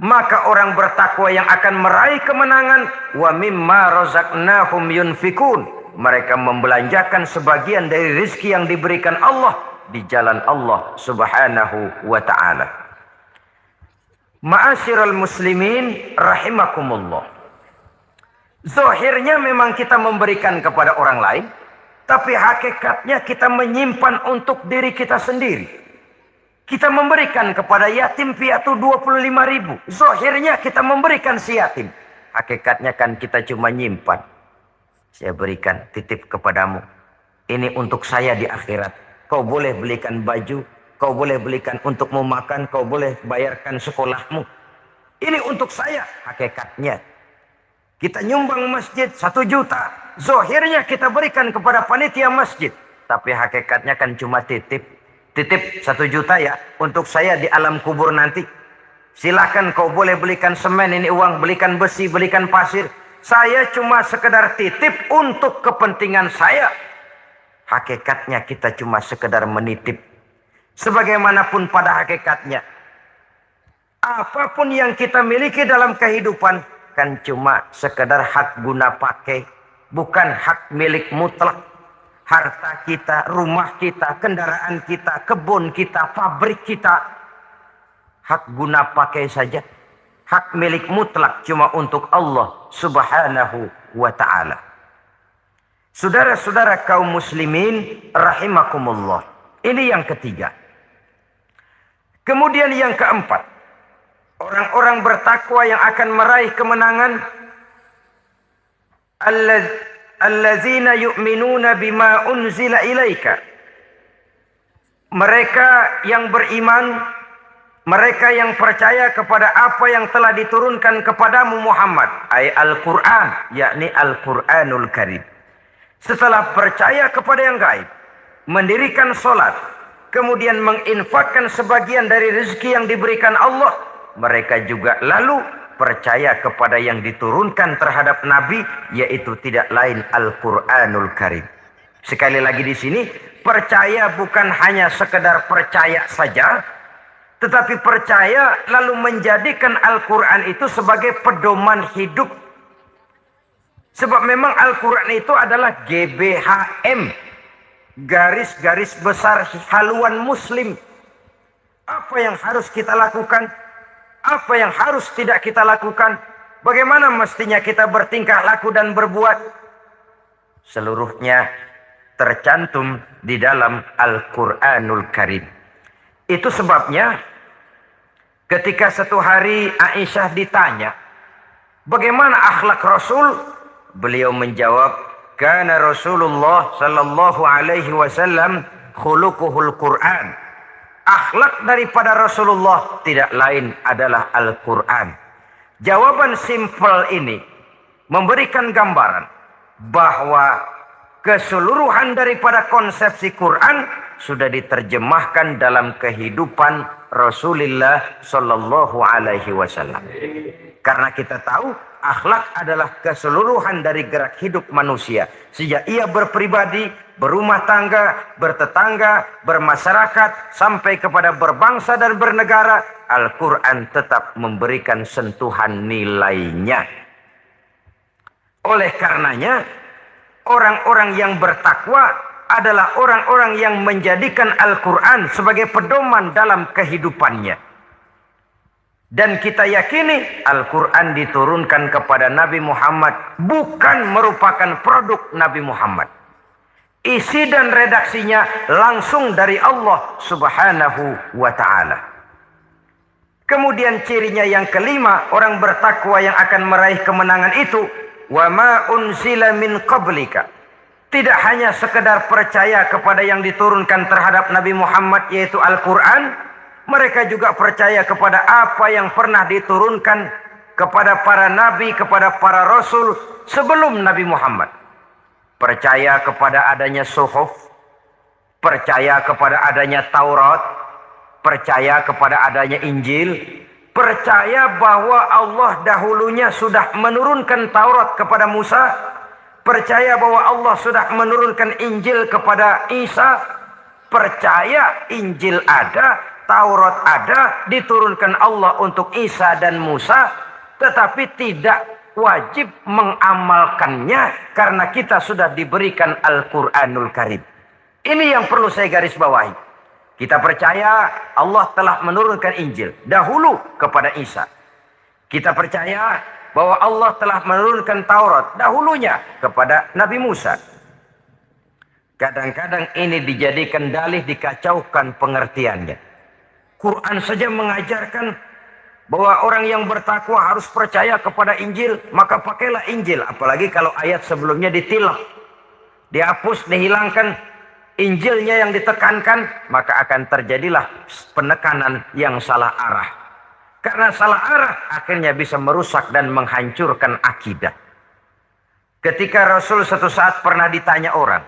Speaker 1: Maka orang bertakwa yang akan meraih kemenangan, wa mimma razaqnahum yunfikun, mereka membelanjakan sebagian dari rezeki yang diberikan Allah di jalan Allah Subhanahu wa taala. Ma'asyiral muslimin rahimakumullah. Zahirnya memang kita memberikan kepada orang lain, tapi hakikatnya kita menyimpan untuk diri kita sendiri. Kita memberikan kepada yatim piatu 25.000. Zahirnya kita memberikan si yatim. Hakikatnya kan kita cuma nyimpan. Saya berikan titip kepadamu. Ini untuk saya di akhirat. Kau boleh belikan baju. Kau boleh belikan untukmu makan. Kau boleh bayarkan sekolahmu. Ini untuk saya. Hakikatnya. Kita nyumbang masjid 1 juta. Zahirnya kita berikan kepada panitia masjid. Tapi hakikatnya kan cuma titip. Titip 1 juta ya, untuk saya di alam kubur nanti. Silakan kau boleh belikan semen, ini uang, belikan besi, belikan pasir. Saya cuma sekedar titip untuk kepentingan saya. Hakikatnya kita cuma sekedar menitip. Sebagaimanapun pada hakikatnya, apapun yang kita miliki dalam kehidupan, kan cuma sekedar hak guna pakai, bukan hak milik mutlak. Harta kita, rumah kita, kendaraan kita, kebun kita, pabrik kita. Hak guna pakai saja. Hak milik mutlak cuma untuk Allah Subhanahu wa ta'ala. Saudara-saudara kaum muslimin rahimakumullah. Ini yang ketiga. Kemudian yang keempat. Orang-orang bertakwa yang akan meraih kemenangan. Allazina yu'minuna bima unzila ilaika. Mereka yang beriman, mereka yang percaya kepada apa yang telah diturunkan kepadamu Muhammad, ay Al-Quran, yakni Al-Quranul Karim. Setelah percaya kepada yang gaib, mendirikan solat, kemudian menginfakkan sebagian dari rezeki yang diberikan Allah, mereka juga lalu percaya kepada yang diturunkan terhadap Nabi, yaitu tidak lain Al-Quranul Karim. Sekali lagi di sini, percaya bukan hanya sekedar percaya saja, tetapi percaya lalu menjadikan Al-Quran itu sebagai pedoman hidup. Sebab memang Al-Quran itu adalah GBHM, garis-garis besar haluan muslim. Apa yang harus kita lakukan? Apa yang harus tidak kita lakukan? Bagaimana mestinya kita bertingkah laku dan berbuat? Seluruhnya tercantum di dalam Al-Quranul Karim. Itu sebabnya ketika satu hari Aisyah ditanya, bagaimana akhlak Rasul? Beliau menjawab, kana Rasulullah sallallahu alaihi wasallam khuluquhul Quran. Akhlak daripada Rasulullah tidak lain adalah Al-Quran. Jawaban simpel ini memberikan gambaran bahwa keseluruhan daripada konsepsi Quran sudah diterjemahkan dalam kehidupan Rasulullah Sallallahu Alaihi Wasallam. Karena kita tahu akhlak adalah keseluruhan dari gerak hidup manusia. Sejak ia berpribadi, berumah tangga, bertetangga, bermasyarakat, sampai kepada berbangsa dan bernegara, Al-Quran tetap memberikan sentuhan nilainya. Oleh karenanya, orang-orang yang bertakwa adalah orang-orang yang menjadikan Al-Quran sebagai pedoman dalam kehidupannya. Dan kita yakini Al-Quran diturunkan kepada Nabi Muhammad bukan merupakan produk Nabi Muhammad. Isi dan redaksinya langsung dari Allah Subhanahu wa ta'ala. Kemudian cirinya yang kelima, orang bertakwa yang akan meraih kemenangan itu, wa ma unzila min qablika. Tidak hanya sekedar percaya kepada yang diturunkan terhadap Nabi Muhammad yaitu Al-Quran, mereka juga percaya kepada apa yang pernah diturunkan kepada para nabi, kepada para rasul sebelum Nabi Muhammad. Percaya kepada adanya suhuf, percaya kepada adanya Taurat, percaya kepada adanya Injil, percaya bahwa Allah dahulunya sudah menurunkan Taurat kepada Musa, percaya bahwa Allah sudah menurunkan Injil kepada Isa, percaya Injil ada, Taurat ada, diturunkan Allah untuk Isa dan Musa, tetapi tidak wajib mengamalkannya karena kita sudah diberikan Al-Quranul Karim. Ini yang perlu saya garis bawahi. Kita percaya Allah telah menurunkan Injil dahulu kepada Isa. Kita percaya bahwa Allah telah menurunkan Taurat dahulunya kepada Nabi Musa. Kadang-kadang ini dijadikan dalih, dikacaukan pengertiannya. Quran saja mengajarkan bahwa orang yang bertakwa harus percaya kepada Injil, maka pakailah Injil. Apalagi kalau ayat sebelumnya ditilap, dihapus, dihilangkan, Injilnya yang ditekankan, maka akan terjadilah penekanan yang salah arah. Karena salah arah akhirnya bisa merusak dan menghancurkan akidah. Ketika Rasul suatu saat pernah ditanya orang,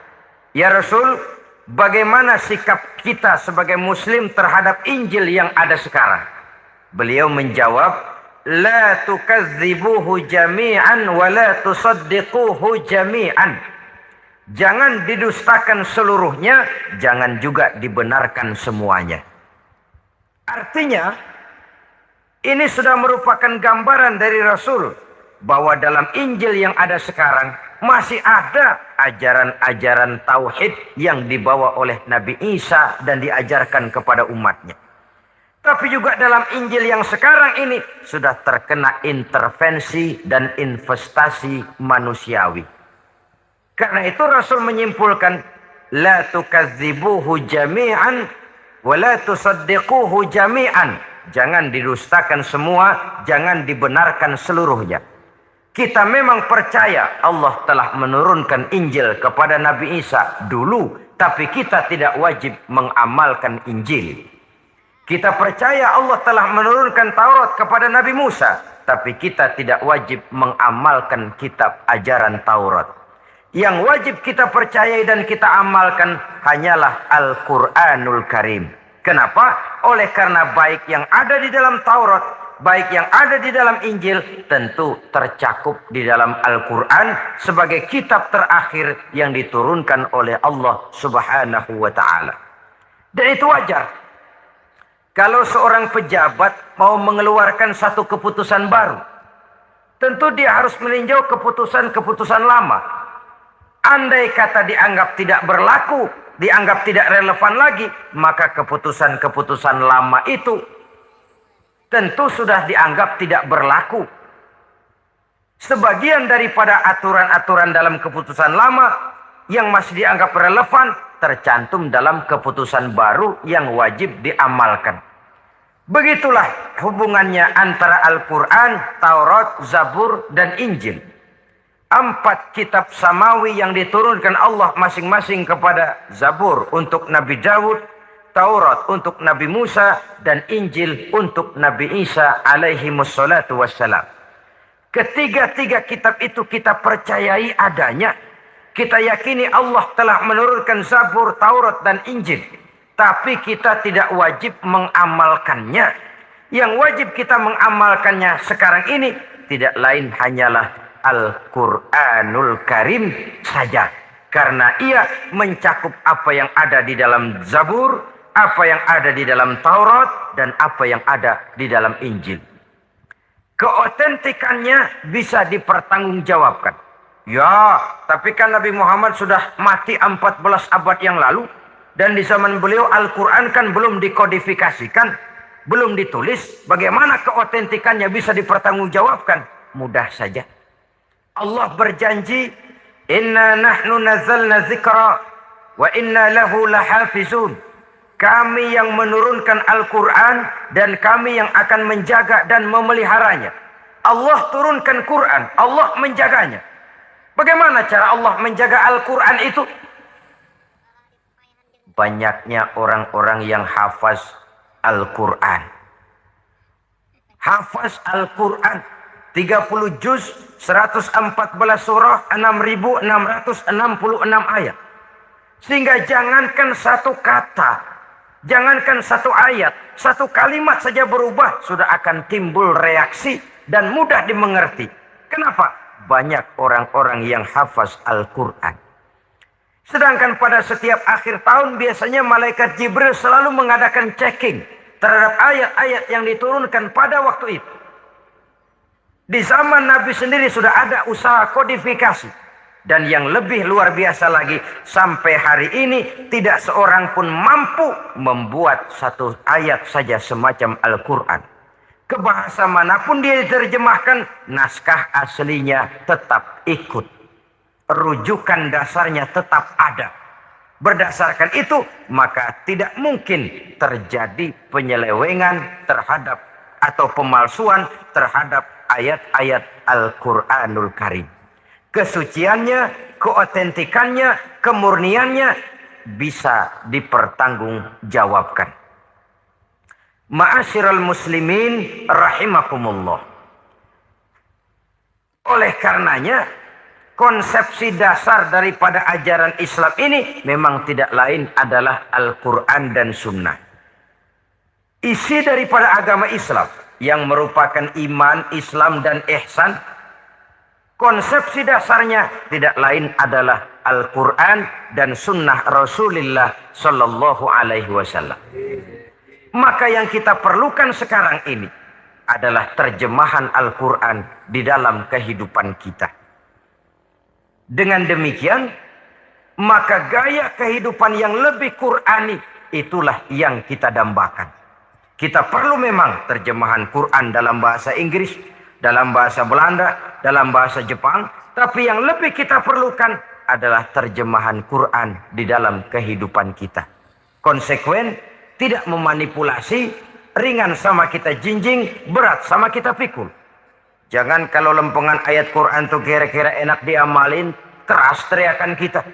Speaker 1: "Ya Rasul, bagaimana sikap kita sebagai muslim terhadap Injil yang ada sekarang?" Beliau menjawab, "La tukadzibuhu jami'an wa la tusaddiquhu jami'an." Jangan didustakan seluruhnya, jangan juga dibenarkan semuanya. Artinya, ini sudah merupakan gambaran dari Rasul bahwa dalam Injil yang ada sekarang masih ada ajaran-ajaran tauhid yang dibawa oleh Nabi Isa dan diajarkan kepada umatnya. Tapi juga dalam Injil yang sekarang ini sudah terkena intervensi dan investasi manusiawi. Karena itu Rasul menyimpulkan, la tukadzibuhu jami'an wa la tusaddiquhu jami'an. Jangan didustakan semua, jangan dibenarkan seluruhnya. Kita memang percaya Allah telah menurunkan Injil kepada Nabi Isa dulu, tapi kita tidak wajib mengamalkan Injil. Kita percaya Allah telah menurunkan Taurat kepada Nabi Musa, tapi kita tidak wajib mengamalkan kitab ajaran Taurat. Yang wajib kita percayai dan kita amalkan hanyalah Al-Quranul Karim. Kenapa? Oleh karena baik yang ada di dalam Taurat, baik yang ada di dalam Injil, tentu tercakup di dalam Al-Quran sebagai kitab terakhir yang diturunkan oleh Allah Subhanahu wa ta'ala. Dan itu wajar. Kalau seorang pejabat mau mengeluarkan satu keputusan baru, tentu dia harus meninjau keputusan-keputusan lama. Andai kata dianggap tidak berlaku, dianggap tidak relevan lagi, maka keputusan-keputusan lama itu tentu sudah dianggap tidak berlaku. Sebagian daripada aturan-aturan dalam keputusan lama yang masih dianggap relevan tercantum dalam keputusan baru yang wajib diamalkan. Begitulah hubungannya antara Al-Quran, Taurat, Zabur, dan Injil. 4 kitab samawi yang diturunkan Allah masing-masing kepada Zabur untuk Nabi Daud, Taurat untuk Nabi Musa, dan Injil untuk Nabi Isa alaihi wassalatu wassalam. Ketiga-tiga kitab itu kita percayai adanya. Kita yakini Allah telah menurunkan Zabur, Taurat, dan Injil. Tapi kita tidak wajib mengamalkannya. Yang wajib kita mengamalkannya sekarang ini tidak lain hanyalah Al-Quranul Karim saja. Karena ia mencakup apa yang ada di dalam Zabur, apa yang ada di dalam Taurat, dan apa yang ada di dalam Injil. Keotentikannya bisa dipertanggungjawabkan. Ya, tapi kan Nabi Muhammad sudah mati 14 abad yang lalu. Dan di zaman beliau Al-Quran kan belum dikodifikasikan, belum ditulis. Bagaimana keotentikannya bisa dipertanggungjawabkan? Mudah saja. Allah berjanji, "Inna nahnu nazzalna dzikra Wa inna lahu lahafizun. Kami yang menurunkan Al-Quran dan kami yang akan menjaga dan memeliharanya. Allah turunkan Quran, Allah menjaganya. Bagaimana cara Allah menjaga Al-Quran itu? Banyaknya orang-orang yang hafaz Al-Quran. Hafaz Al-Quran 30 juz, 114 surah, 6.666 ayat. Sehingga jangankan satu kata, jangankan satu ayat, satu kalimat saja berubah, sudah akan timbul reaksi dan mudah dimengerti. Kenapa? Banyak orang-orang yang hafaz Al-Quran. Sedangkan pada setiap akhir tahun biasanya malaikat Jibril selalu mengadakan checking terhadap ayat-ayat yang diturunkan pada waktu itu. Di zaman Nabi sendiri sudah ada usaha kodifikasi. Dan yang lebih luar biasa lagi, sampai hari ini tidak seorang pun mampu membuat satu ayat saja semacam Al-Quran. Ke bahasa manapun dia diterjemahkan, naskah aslinya tetap ikut. Rujukan dasarnya tetap ada. Berdasarkan itu, maka tidak mungkin terjadi penyelewengan terhadap atau pemalsuan terhadap ayat-ayat Al-Quranul Karim. Kesuciannya, keotentikannya, kemurniannya bisa dipertanggungjawabkan. Ma'asyiral muslimin rahimakumullah. Oleh karenanya, konsepsi dasar daripada ajaran Islam ini memang tidak lain adalah Al-Quran dan Sunnah. Isi daripada agama Islam yang merupakan iman, Islam dan ihsan, konsepsi dasarnya tidak lain adalah Al-Quran dan Sunnah Rasulullah Sallallahu Alaihi Wasallam. Maka yang kita perlukan sekarang ini adalah terjemahan Al-Quran di dalam kehidupan kita. Dengan demikian, maka gaya kehidupan yang lebih Qurani itulah yang kita dambakan. Kita perlu memang terjemahan Quran dalam bahasa Inggris, dalam bahasa Belanda, dalam bahasa Jepang. Tapi yang lebih kita perlukan adalah terjemahan Quran di dalam kehidupan kita. Konsekuen, tidak memanipulasi, ringan sama kita jinjing, berat sama kita pikul. Jangan kalau lempengan ayat Quran itu kira-kira enak diamalin, keras teriakan kita.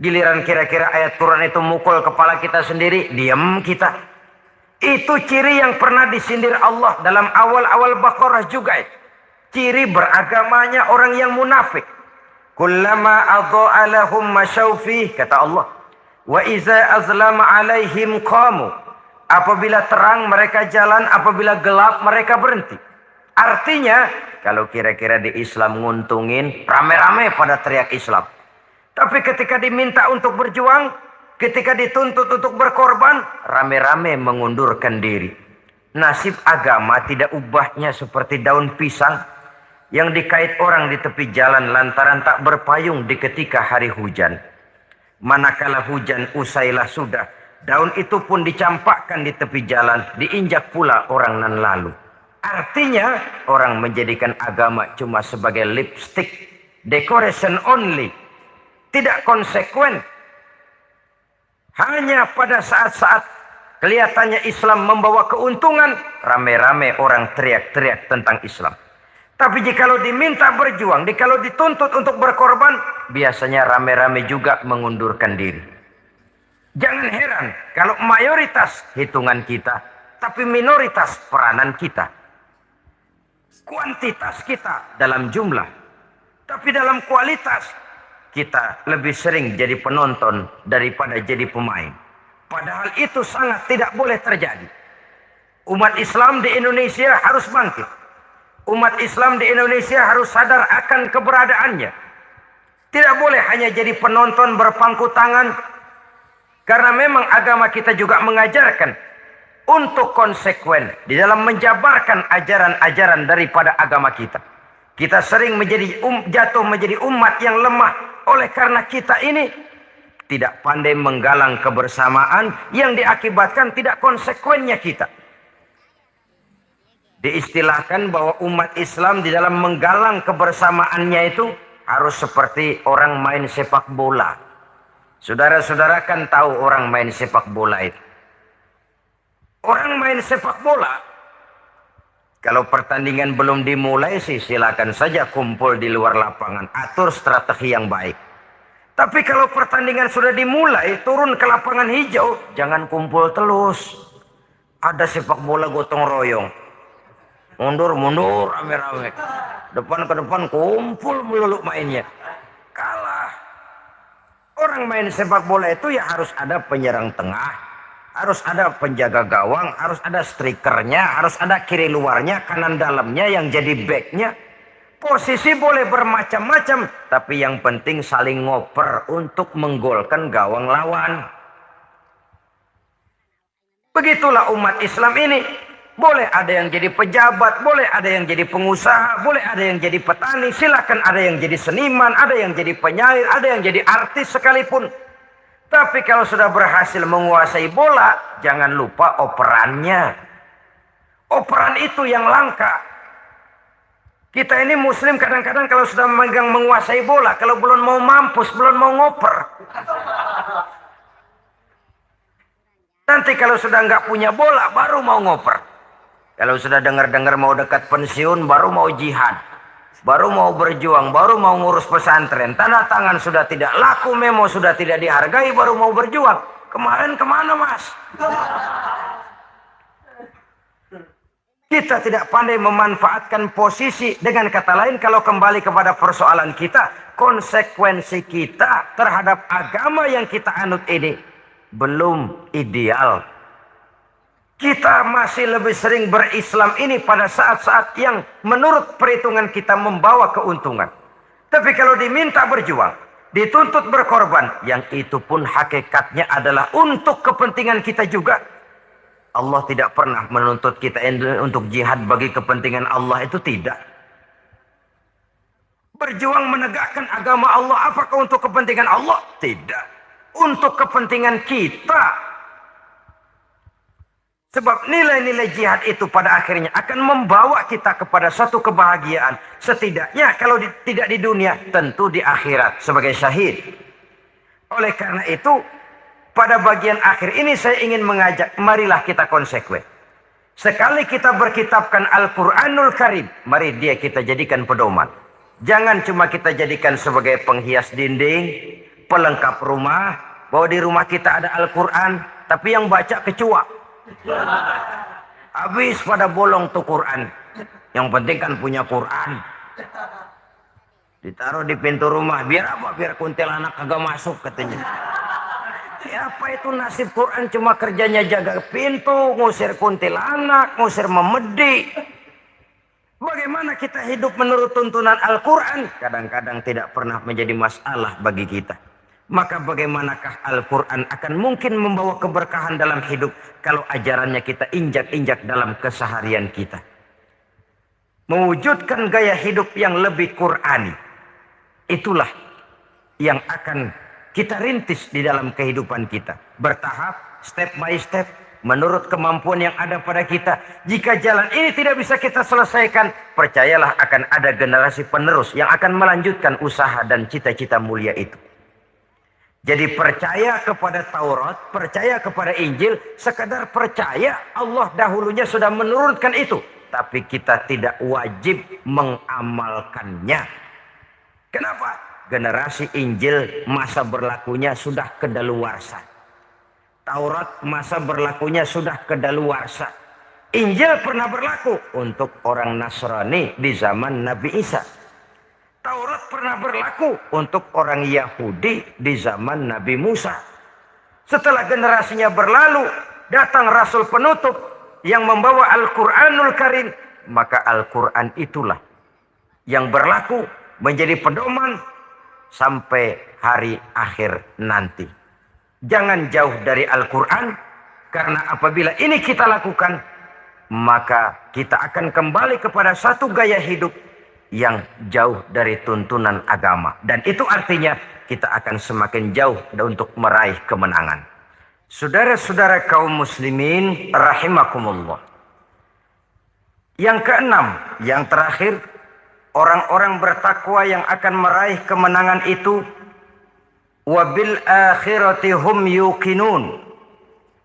Speaker 1: Giliran kira-kira ayat Quran itu mukul kepala kita sendiri, diam kita. Itu ciri yang pernah disindir Allah dalam awal-awal Baqarah juga. Ciri beragamanya orang yang munafik. Kullama adha'a lahum masyaw fih, kata Allah. Wa iza azlama alaihim qamu. Apabila terang mereka jalan, apabila gelap mereka berhenti. Artinya, kalau kira-kira di Islam nguntungin, rame-rame pada teriak Islam. Tapi ketika diminta untuk berjuang, ketika dituntut untuk berkorban, rame-rame mengundurkan diri. Nasib agama tidak ubahnya seperti daun pisang yang dikait orang di tepi jalan lantaran tak berpayung di ketika hari hujan. Manakala hujan usailah sudah, daun itu pun dicampakkan di tepi jalan, diinjak pula orang nan lalu. Artinya, orang menjadikan agama cuma sebagai lipstick, decoration only, tidak konsekuen. Hanya pada saat-saat kelihatannya Islam membawa keuntungan, rame-rame orang teriak-teriak tentang Islam. Tapi jikalau diminta berjuang, jikalau dituntut untuk berkorban, biasanya rame-rame juga mengundurkan diri. Jangan heran kalau mayoritas hitungan kita, tapi minoritas peranan kita. Kuantitas kita dalam jumlah, tapi dalam kualitas kita lebih sering jadi penonton daripada jadi pemain. Padahal itu sangat tidak boleh terjadi. Umat Islam di Indonesia harus bangkit. Umat Islam di Indonesia harus sadar akan keberadaannya. Tidak boleh hanya jadi penonton berpangku tangan. Karena memang agama kita juga mengajarkan untuk konsekuen di dalam menjabarkan ajaran-ajaran daripada agama kita. Kita sering menjadi jatuh menjadi umat yang lemah. Oleh karena kita ini tidak pandai menggalang kebersamaan yang diakibatkan tidak konsekuennya kita. Diistilahkan bahwa umat Islam di dalam menggalang kebersamaannya itu harus seperti orang main sepak bola. Saudara-saudara kan tahu orang main sepak bola itu. Orang main sepak bola, kalau pertandingan belum dimulai sih silakan saja kumpul di luar lapangan. Atur strategi yang baik. Tapi kalau pertandingan sudah dimulai, turun ke lapangan hijau, jangan kumpul terus. Ada sepak bola gotong royong. Mundur-mundur rame-rame. Depan ke depan kumpul melulu mainnya. Kalah. Orang main sepak bola itu ya harus ada penyerang tengah, harus ada penjaga gawang, harus ada strikernya, harus ada kiri luarnya, kanan dalamnya yang jadi backnya. Posisi boleh bermacam-macam, tapi yang penting saling ngoper untuk menggolkan gawang lawan. Begitulah umat Islam ini. Boleh ada yang jadi pejabat, boleh ada yang jadi pengusaha, boleh ada yang jadi petani, silakan ada yang jadi seniman, ada yang jadi penyair, ada yang jadi artis sekalipun. Tapi kalau sudah berhasil menguasai bola, jangan lupa operannya. Operan itu yang langka. Kita ini muslim kadang-kadang kalau sudah memegang menguasai bola, kalau belum mau mampus, belum mau ngoper. Nanti kalau sudah nggak punya bola, baru mau ngoper. Kalau sudah dengar-dengar mau dekat pensiun, baru mau jihad. Baru mau berjuang, baru mau ngurus pesantren. Tanda tangan sudah tidak laku, memo sudah tidak dihargai, baru mau berjuang. Kemarin kemana mas? Kita tidak pandai memanfaatkan posisi. Dengan kata lain, kalau kembali kepada persoalan kita, konsekuensi kita terhadap agama yang kita anut ini belum ideal. Kita masih lebih sering berislam ini pada saat-saat yang menurut perhitungan kita membawa keuntungan. Tapi kalau diminta berjuang, dituntut berkorban, yang itu pun hakikatnya adalah untuk kepentingan kita juga. Allah tidak pernah menuntut kita untuk jihad bagi kepentingan Allah, itu tidak. Berjuang menegakkan agama Allah, apakah untuk kepentingan Allah? Tidak. Untuk kepentingan kita. Sebab nilai-nilai jihad itu pada akhirnya akan membawa kita kepada satu kebahagiaan. Setidaknya kalau tidak di dunia, tentu di akhirat sebagai syahid. Oleh karena itu, pada bagian akhir ini saya ingin mengajak, marilah kita konsekuen. Sekali kita berkitabkan Al-Quranul Karim, mari dia kita jadikan pedoman. Jangan cuma kita jadikan sebagai penghias dinding, pelengkap rumah, bahwa di rumah kita ada Al-Quran, tapi yang baca kecoa. Habis pada bolong tuh Quran. Yang penting kan punya Quran. Ditaruh di pintu rumah. Biar apa? Biar kuntilanak kagak masuk katanya. Ya apa itu nasib Quran, cuma kerjanya jaga pintu, ngusir kuntilanak, ngusir memedi. Bagaimana kita hidup menurut tuntunan Al-Quran? Kadang-kadang tidak pernah menjadi masalah bagi kita. Maka bagaimanakah Al-Quran akan mungkin membawa keberkahan dalam hidup kalau ajarannya kita injak-injak dalam keseharian kita. Mewujudkan gaya hidup yang lebih Qurani. Itulah yang akan kita rintis di dalam kehidupan kita. Bertahap, step by step, menurut kemampuan yang ada pada kita. Jika jalan ini tidak bisa kita selesaikan, percayalah akan ada generasi penerus yang akan melanjutkan usaha dan cita-cita mulia itu. Jadi percaya kepada Taurat, percaya kepada Injil, sekadar percaya Allah dahulunya sudah menurunkan itu. Tapi kita tidak wajib mengamalkannya. Kenapa? Generasi Injil masa berlakunya sudah kedaluarsa. Taurat masa berlakunya sudah kedaluarsa. Injil pernah berlaku untuk orang Nasrani di zaman Nabi Isa. Taurat pernah berlaku untuk orang Yahudi di zaman Nabi Musa. Setelah generasinya berlalu, datang Rasul penutup yang membawa Al-Quranul Karim. Maka Al-Quran itulah yang berlaku menjadi pedoman sampai hari akhir nanti. Jangan jauh dari Al-Quran, karena apabila ini kita lakukan, maka kita akan kembali kepada satu gaya hidup yang jauh dari tuntunan agama. Dan itu artinya kita akan semakin jauh untuk meraih kemenangan. Saudara-saudara kaum muslimin rahimakumullah. Yang keenam, yang terakhir, orang-orang bertakwa yang akan meraih kemenangan itu wa bil akhirati hum yuqinun.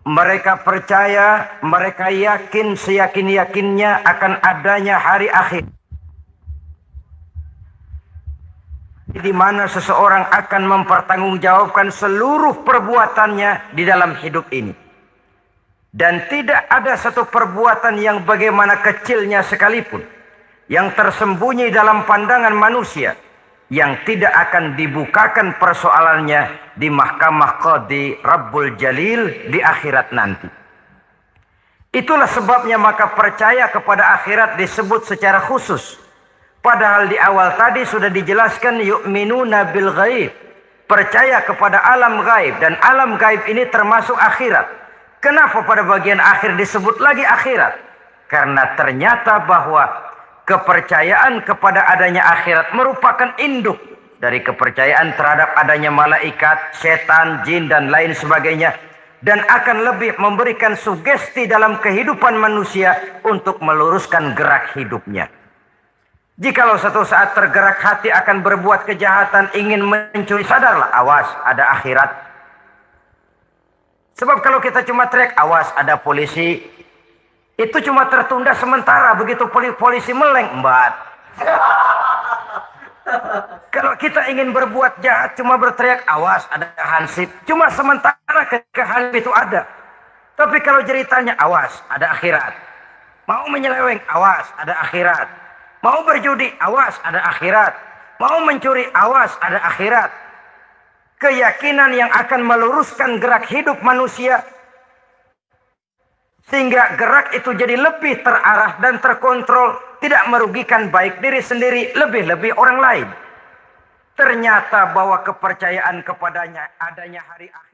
Speaker 1: Mereka percaya, mereka yakin seyakin-yakinnya akan adanya hari akhir, di mana seseorang akan mempertanggungjawabkan seluruh perbuatannya di dalam hidup ini. Dan tidak ada satu perbuatan yang bagaimana kecilnya sekalipun yang tersembunyi dalam pandangan manusia yang tidak akan dibukakan persoalannya di mahkamah qadi Rabbul Jalil di akhirat nanti. Itulah sebabnya maka percaya kepada akhirat disebut secara khusus. Padahal di awal tadi sudah dijelaskan yu'minuna bil ghaib, percaya kepada alam gaib, dan alam gaib ini termasuk akhirat. Kenapa pada bagian akhir disebut lagi akhirat? Karena ternyata bahwa kepercayaan kepada adanya akhirat merupakan induk dari kepercayaan terhadap adanya malaikat, setan, jin, dan lain sebagainya, dan akan lebih memberikan sugesti dalam kehidupan manusia untuk meluruskan gerak hidupnya. Jikalau satu saat tergerak hati akan berbuat kejahatan, ingin mencuri, sadarlah, awas ada akhirat. Sebab kalau kita cuma teriak awas ada polisi, itu cuma tertunda sementara. Begitu polisi meleng, embat. Kalau kita ingin berbuat jahat cuma berteriak awas ada hansip, cuma sementara ketika hansip itu ada. Tapi kalau ceritanya awas ada akhirat, mau menyeleweng awas ada akhirat, mau berjudi awas ada akhirat, mau mencuri awas ada akhirat. Keyakinan yang akan meluruskan gerak hidup manusia sehingga gerak itu jadi lebih terarah dan terkontrol, tidak merugikan baik diri sendiri, lebih-lebih orang lain. Ternyata bahwa kepercayaan kepadanya adanya hari akhir